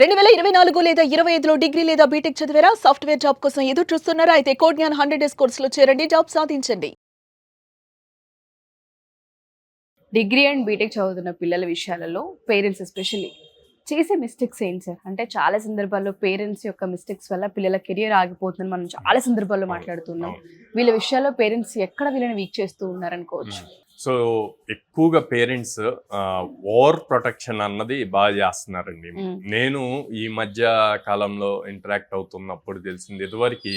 2024 లేదా 25లో డిగ్రీ లేదా బీటెక్ చదివారా? సాఫ్ట్‌వేర్ జాబ్ కోసం ఎదురు చూస్తున్నారా? అయితే కోడ్‌జ్ఞాన్ 100 డేస్ కోర్సులో చేరండి. జాబ్ సాధించండి. డిగ్రీ అండ్ బీటెక్ చదువుతున్న పిల్లల విషయాలలో పేరెంట్స్ ఎస్పెషల్లీ చేసే మిస్టేక్స్ ఏంటి సార్? అంటే చాలా సందర్భాల్లో పేరెంట్స్ యొక్క మిస్టేక్స్ వల్ల పిల్లల కెరియర్ ఆగిపోతుందని మనం చాలా సందర్భాల్లో మాట్లాడుతున్నాం. అవును. వీళ్ళ విషయాల్లో పేరెంట్స్ ఎక్కడ వీళ్ళని వీక్ చేస్తూ ఉన్నారనుకోవచ్చు. సో ఎక్కువగా పేరెంట్స్ ఓవర్ ప్రొటెక్షన్ అన్నది బాగా చేస్తున్నారండి. నేను ఈ మధ్య కాలంలో ఇంటరాక్ట్ అవుతున్నప్పుడు తెలిసింది, ఇదివరకు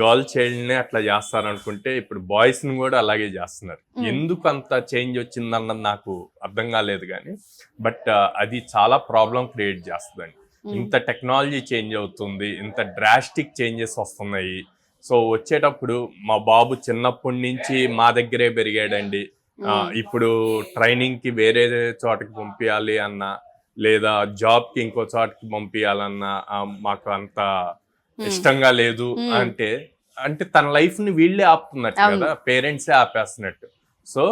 గర్ల్ చైల్డ్నే అట్లా చేస్తారనుకుంటే ఇప్పుడు బాయ్స్ని కూడా అలాగే చేస్తున్నారు. ఎందుకు అంత చేంజ్ వచ్చిందన్నది నాకు అర్థం కాలేదు, కానీ బట్ అది చాలా ప్రాబ్లం క్రియేట్ చేస్తుందండి. ఇంత టెక్నాలజీ చేంజ్ అవుతుంది, ఇంత డ్రాస్టిక్ చేంజెస్ వస్తున్నాయి. సో వచ్చేటప్పుడు మా బాబు చిన్నప్పటి నుంచి మా దగ్గరే పెరిగాడండి. ఇప్పుడు ట్రైనింగ్ కి వేరే చోటకి పంపించాలి అన్నా, లేదా జాబ్ కి ఇంకో చోటకి పంపించాలన్నా మాకు అంత ఇష్టంగా లేదు అంటే అంటే తన లైఫ్ ని వీళ్ళే ఆపుతున్నట్టు కదా, పేరెంట్సే ఆపేస్తున్నట్టు. సో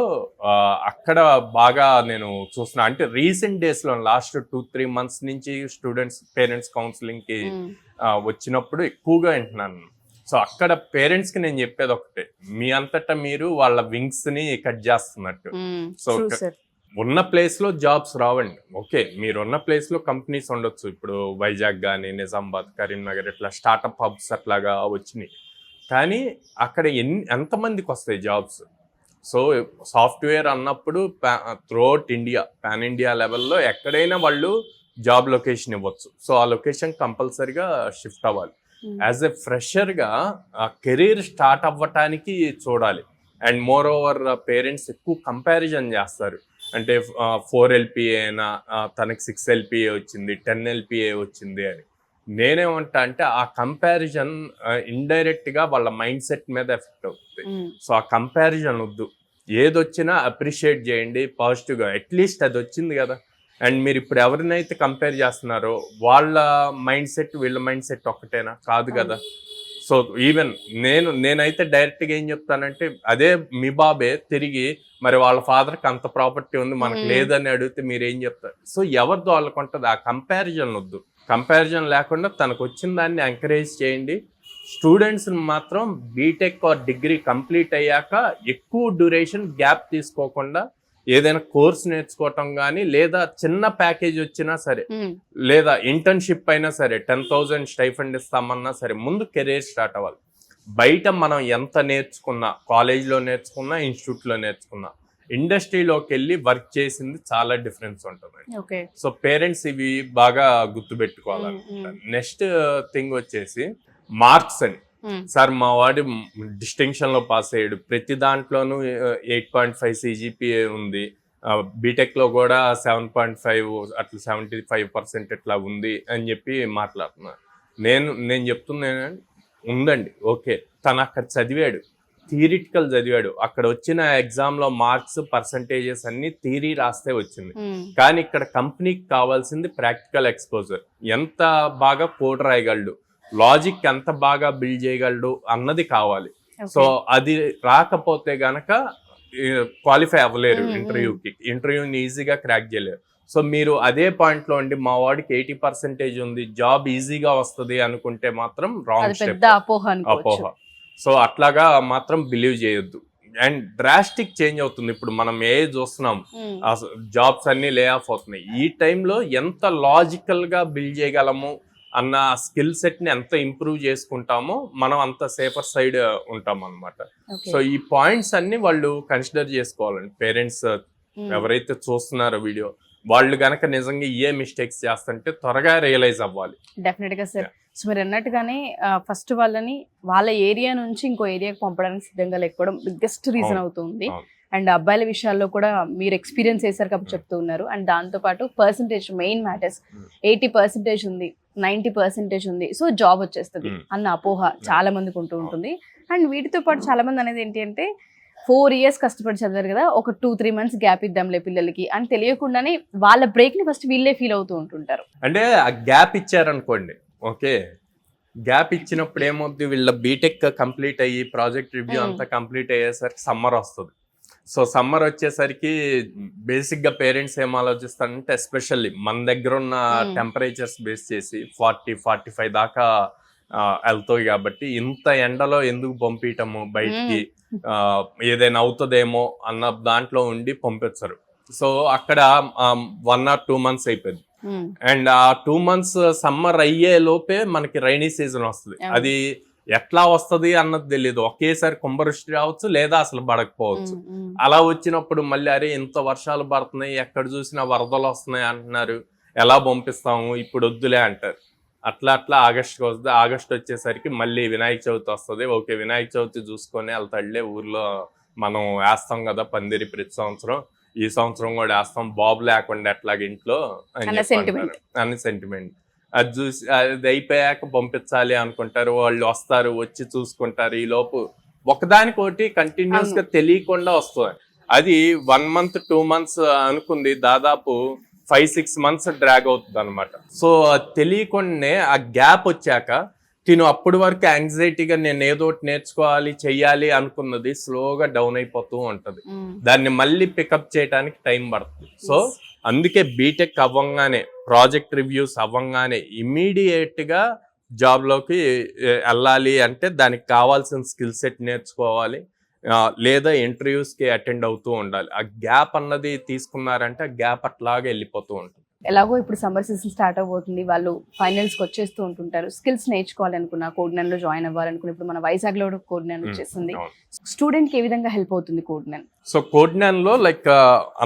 అక్కడ బాగా నేను చూస్తున్నా. అంటే రీసెంట్ డేస్ లో లాస్ట్ 2-3 months నుంచి స్టూడెంట్స్ పేరెంట్స్ కౌన్సిలింగ్ కి వచ్చినప్పుడు ఎక్కువగా వింటున్నాను. సో అక్కడ పేరెంట్స్ కి నేను చెప్పేది ఒకటే, మీ అంతటా మీరు వాళ్ళ వింగ్స్ ని కట్ చేస్తున్నట్టు. సో ఉన్న ప్లేస్ లో జాబ్స్ రావండి. ఓకే, మీరు ఉన్న ప్లేస్ లో కంపెనీస్ ఉండొచ్చు. ఇప్పుడు వైజాగ్ కానీ, నిజామాబాద్, కరీంనగర్ ఇట్లా స్టార్ట్అప్ హబ్స్ అట్లాగా వచ్చినాయి. కానీ అక్కడ ఎంతమందికి వస్తాయి జాబ్స్? సో సాఫ్ట్వేర్ అన్నప్పుడు త్రూఅవుట్ ఇండియా, పాన్ ఇండియా లెవెల్లో ఎక్కడైనా వాళ్ళు జాబ్ లొకేషన్ ఇవ్వచ్చు. సో ఆ లొకేషన్ కంపల్సరీగా షిఫ్ట్ అవ్వాలి. యాజ్ ఎ ఫ్రెషర్గా కెరీర్ స్టార్ట్ అవ్వటానికి చూడాలి. అండ్ మోర్ ఓవర్ పేరెంట్స్ ఎక్కువ కంపారిజన్ చేస్తారు. అంటే 4 LPA అయినా తనకి 6 LPA వచ్చింది, 10 LPA వచ్చింది అని. నేనేమంటా అంటే ఆ కంపారిజన్ ఇండైరెక్ట్గా వాళ్ళ మైండ్ సెట్ మీద ఎఫెక్ట్ అవుతుంది. సో ఆ కంపారిజన్ వద్దు. ఏదొచ్చినా అప్రిషియేట్ చేయండి పాజిటివ్గా. అట్లీస్ట్ అది వచ్చింది కదా. అండ్ మీరు ఇప్పుడు ఎవరినైతే కంపేర్ చేస్తున్నారో వాళ్ళ మైండ్ సెట్ వీళ్ళ మైండ్ సెట్ ఒక్కటేనా? కాదు కదా. సో ఈవెన్ నేనైతే డైరెక్ట్గా ఏం చెప్తానంటే, అదే మీ బాబే తిరిగి మరి వాళ్ళ ఫాదర్కి అంత ప్రాపర్టీ ఉంది మనకు లేదని అడిగితే మీరు ఏం చెప్తారు? సో ఎవరితో వాళ్ళకు ఉంటుంది. ఆ కంపారిజన్ వద్దు. కంపారిజన్ లేకుండా తనకు వచ్చిన దాన్ని ఎంకరేజ్ చేయండి. స్టూడెంట్స్ని మాత్రం బీటెక్ ఆర్ డిగ్రీ కంప్లీట్ అయ్యాక ఎక్కువ డ్యూరేషన్ గ్యాప్ తీసుకోకుండా ఏదైనా కోర్స్ నేర్చుకోవటం కానీ, లేదా చిన్న ప్యాకేజ్ వచ్చినా సరే, లేదా ఇంటర్న్షిప్ అయినా సరే 10,000 స్టైఫండ్ ఇస్తామన్నా సరే, ముందు కెరీర్ స్టార్ట్ అవ్వాలి. బయట మనం ఎంత నేర్చుకున్నా, కాలేజ్లో నేర్చుకున్నా, ఇన్స్టిట్యూట్లో నేర్చుకున్నా, ఇండస్ట్రీలోకి వెళ్ళి వర్క్ చేసింది చాలా డిఫరెన్స్ ఉంటుంది. సో పేరెంట్స్ ఇవి బాగా గుర్తుపెట్టుకోవాలనుకుంటాను. నెక్స్ట్ థింగ్ వచ్చేసి మార్క్స్ అని. సార్ మా వాడు డిస్టింక్షన్ లో పాస్ అయ్యాడు, ప్రతి దాంట్లోనూ 8.5 CGPA ఉంది, బీటెక్ లో కూడా 7.5 అట్లా 75% ఇట్లా ఉంది అని చెప్పి మాట్లాడుతున్నారు. నేను చెప్తున్నా, ఉందండి ఓకే, తను అక్కడ చదివాడు, థియరిటికల్ చదివాడు, అక్కడ వచ్చిన ఎగ్జామ్ లో మార్క్స్ పర్సంటేజెస్ అన్ని థియరీ రాస్తే వచ్చింది. కానీ ఇక్కడ కంపెనీకి కావాల్సింది ప్రాక్టికల్ ఎక్స్పోజర్. ఎంత బాగా కోడ్ రాయగలడు, లాజిక్ ఎంత బాగా బిల్డ్ చేయగలడు అన్నది కావాలి. సో అది రాకపోతే గనక క్వాలిఫై అవ్వలేరు ఇంటర్వ్యూకి. ఇంటర్వ్యూని ఈజీగా క్రాక్ చేయలేరు. సో మీరు అదే పాయింట్ లో ఉండి మా వాడికి 80% ఉంది, జాబ్ ఈజీగా వస్తుంది అనుకుంటే మాత్రం రాంగ్ స్టెప్, అపోహ. సో అట్లాగా మాత్రం బిలీవ్ చేయొద్దు. అండ్ డ్రాస్టిక్ చేంజ్ అవుతుంది. ఇప్పుడు మనం చూస్తున్నాం, జాబ్స్ అన్ని లే ఆఫ్ అవుతున్నాయి. ఈ టైంలో ఎంత లాజికల్ గా బిల్డ్ చేయగలము అన్న స్కిల్ సెట్ ని ఎంత ఇంప్రూవ్ చేసుకుంటామో మనం అంత సేఫర్ సైడ్ ఉంటాం అన్నమాట. సో ఈ పాయింట్స్ అన్ని వాళ్ళు కన్సిడర్ చేసుకోవాలండి. పేరెంట్స్ ఎవరైతే చూస్తున్నారో వీడియో, వాళ్ళు గనక నిజంగా ఏ మిస్టేక్స్ చేస్తుంటే త్వరగా రియలైజ్ అవ్వాలి. డెఫినెట్ గా సార్. సో మీరు అన్నట్టుగానే ఫస్ట్ వాళ్ళని వాళ్ళ ఏరియా నుంచి ఇంకో ఏరియాకి పంపడానికి సిద్ధంగా లేకపోవడం బిగ్గెస్ట్ రీజన్ అవుతుంది. అండ్ అబ్బాయిల విషయాల్లో కూడా మీరు ఎక్స్పీరియన్స్ చేశారు కాబట్టి చెప్తూ ఉన్నారు. అండ్ దాంతోపాటు పర్సంటేజ్ మెయిన్ మ్యాటర్స్. 80% ఉంది, 90% ఉంది, సో జాబ్ వచ్చేస్తుంది అన్న అపోహ చాలా మందికి ఉంటూ ఉంటుంది. అండ్ వీటితో పాటు చాలా మంది అనేది ఏంటి అంటే, 4 years కష్టపడి చదివారు కదా, ఒక 2-3 months గ్యాప్ ఇద్దాంలే పిల్లలకి అని తెలియకుండానే వాళ్ళ బ్రేక్ ని ఫస్ట్ వీళ్ళే ఫీల్ అవుతూ ఉంటుంటారు. అంటే ఆ గ్యాప్ ఇచ్చారనుకోండి, ఓకే, గ్యాప్ ఇచ్చినప్పుడు ఏమవుతుంది, వీళ్ళ బీటెక్ కంప్లీట్ అయ్యి ప్రాజెక్ట్ రివ్యూ అంతా కంప్లీట్ అయ్యేసరికి సమ్మర్ వస్తుంది. సో సమ్మర్ వచ్చేసరికి బేసిక్ గా పేరెంట్స్ ఏం ఆలోచిస్తారంటే ఎస్పెషల్లీ మన దగ్గర ఉన్న టెంపరేచర్స్ బేస్ చేసి 40-45 దాకా వెళ్తాయి కాబట్టి ఇంత ఎండలో ఎందుకు పంపించటము బయటికి, ఏదైనా అవుతుందేమో అన్న దాంట్లో ఉండి పంపించరు. సో అక్కడ 1 or 2 months అయిపోయింది. అండ్ ఆ 2 months సమ్మర్ అయ్యే లోపే మనకి రైనీ సీజన్ వస్తుంది. అది ఎట్లా వస్తది అన్నది తెలియదు. ఒకేసారి కుంభవృష్టి రావచ్చు, లేదా అసలు పడకపోవచ్చు. అలా వచ్చినప్పుడు మళ్ళీ అరే ఇంత వర్షాలు పడుతున్నాయి, ఎక్కడ చూసినా వరదలు వస్తున్నాయి అంటున్నారు, ఎలా పంపిస్తాము, ఇప్పుడు వద్దులే అంటారు. అట్లా ఆగస్ట్కి వస్తుంది. ఆగస్ట్ వచ్చేసరికి మళ్ళీ వినాయక చవితి వస్తుంది. ఓకే వినాయక చవితి చూసుకొని వెళ్తాడులే, ఊర్లో మనం వేస్తాం కదా పందిరి ప్రతి సంవత్సరం, ఈ సంవత్సరం కూడా వేస్తాం, బాబు లేకుండా ఎట్లాగ ఇంట్లో అని సెంటిమెంట్. అది చూసి అది అయిపోయాక పంపించాలి అనుకుంటారు. వాళ్ళు వస్తారు, వచ్చి చూసుకుంటారు. ఈ లోపు ఒకదానికోటి కంటిన్యూస్ గా తెలియకుండా వస్తుంది. అది 1 month 2 months అనుకుంది, దాదాపు 5-6 months డ్రాగ్ అవుతుంది అనమాట. సో తెలియకుండానే ఆ గ్యాప్ వచ్చాక తిను అప్పటి వరకు యాంగ్జైటీగా నేను ఏదో ఒకటి నేర్చుకోవాలి చెయ్యాలి అనుకున్నది స్లోగా డౌన్ అయిపోతూ ఉంటది. దాన్ని మళ్ళీ పికప్ చేయడానికి టైం పడుతుంది. సో అందుకే బీటెక్ అవ్వంగానే, ప్రాజెక్ట్ రివ్యూస్ అవ్వంగానే ఇమ్మీడియట్ గా జాబ్ లోకి వెళ్ళాలి అంటే దానికి కావాల్సిన స్కిల్ సెట్ నేర్చుకోవాలి, లేదా ఇంటర్వ్యూస్ కి అటెండ్ అవుతూ ఉండాలి. ఆ గ్యాప్ అన్నది తీసుకున్నారంటే ఆ గ్యాప్ అట్లాగే వెళ్ళిపోతూ ఉంటుంది. ఎలాగో ఇప్పుడు సమ్మర్ సీజన్ స్టార్ట్ అవబోతుంది, వాళ్ళు ఫైనల్స్ కి వచ్చేస్తూ ఉంటుంటారు. స్కిల్స్ నేర్చుకోవాలనుకున్నా, కోడ్9 లో జాయిన్ అవ్వాలనుకున్నా, ఇప్పుడు మన వైజాగ్ లో కోడ్9 వచ్చేసింది. స్టూడెంట్ కి ఏ విధంగా హెల్ప్ అవుతుంది కోడ్9? సో కోడ్9 లో లైక్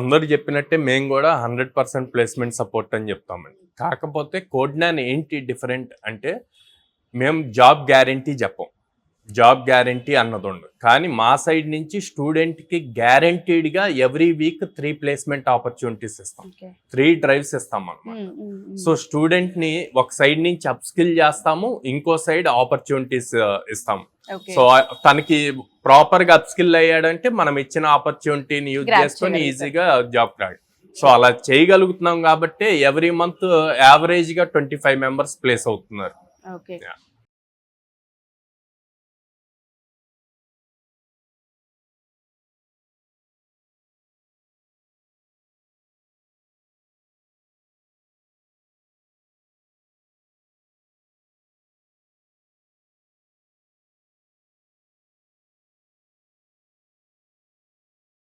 అందరు చెప్పినట్టే మేము కూడా 100% ప్లేస్మెంట్ సపోర్ట్ అని చెప్తామండి. కాకపోతే కోడ్9 ఏంటి డిఫరెంట్ అంటే మేము జాబ్ గ్యారంటీ చెప్పం, జాబ్ గ్యారంటీ అన్నది ఉండదు. కానీ మా సైడ్ నుంచి స్టూడెంట్ కి గ్యారంటీడ్ గా ఎవ్రీ వీక్ 3 ప్లేస్మెంట్ ఆపర్చునిటీస్ ఇస్తాం, 3 drives ఇస్తాం అన్నమాట. సో స్టూడెంట్ ని ఒక సైడ్ నుంచి అప్ స్కిల్ చేస్తాము, ఇంకో సైడ్ ఆపర్చునిటీస్ ఇస్తాము. సో తనకి ప్రాపర్ గా అప్ స్కిల్ అయ్యాడంటే మనం ఇచ్చిన ఆపర్చునిటీని యూజ్ చేసుకొని ఈజీగా జాబ్ క్రాక్. సో అలా చేయగలుగుతున్నాం కాబట్టి ఎవ్రీ మంత్ యావరేజ్ గా 25 members ప్లేస్ అవుతున్నారు.